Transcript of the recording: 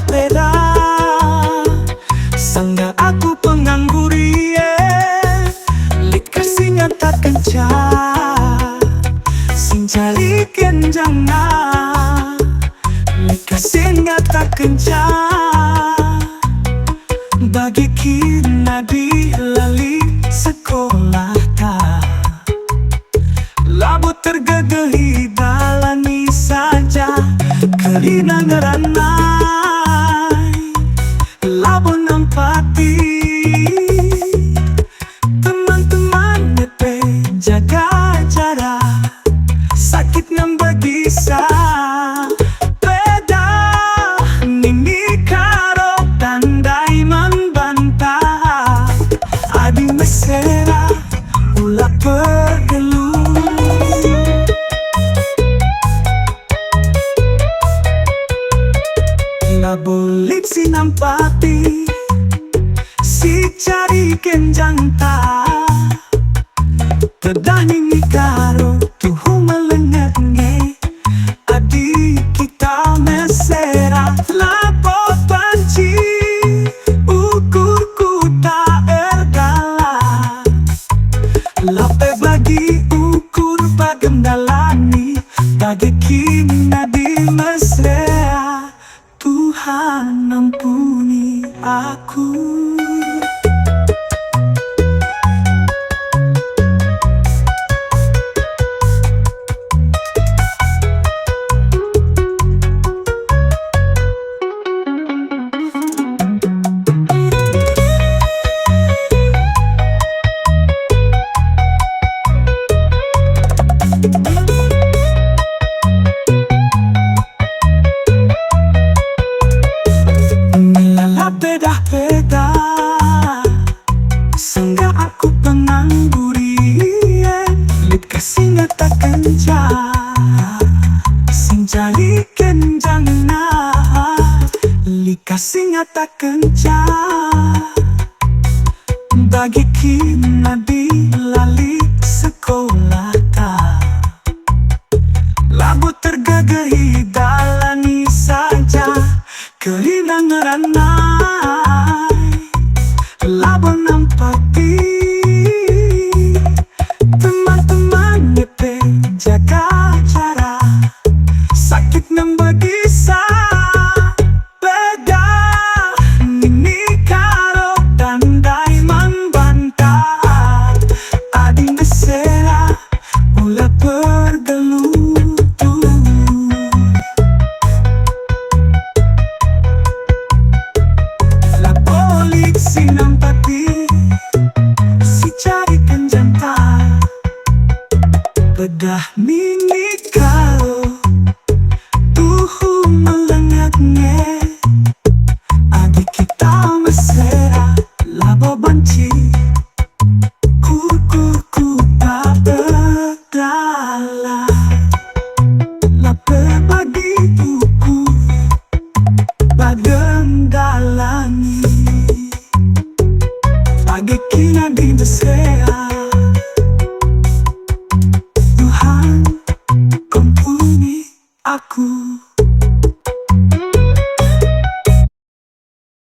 peda sangga aku penganggurie lika singa tak kenca sing cari kenjangna lika singa tak kenca bagi kina di lali sekolah ta labu tergegehi dalani saja kerina ngeranai labu nampati teman-teman nepe jaga jarak sakit nambagi sa peda nini karo tandai membantah adi mesera ulah pergelu bolit si nampati si cari kenjang ta tedani ni karo tuhu melengenge adi kita mesera lapo panci ukurku tak ergala lape bagi ukur bagem dalani bagi kina di mesera Tuhan ampuni aku. Peda sangga aku penganggurie lika singa tak kenca sing cari kenjangna lika singa tak kenca bagi kina di lali sekolah ta labu tergegehi dalani saja kerina ngeranai labu nampati teman-teman nepe jaga jarak sakit nambagi sa peda nini karo tandai membantah adi mesera ulah pergelutu la polisi nampati si cari kenjang ta bedah mini karo tuhu melengaknya adi kita mesera labo banci kuku tak berdala lape bagi ukur bagenda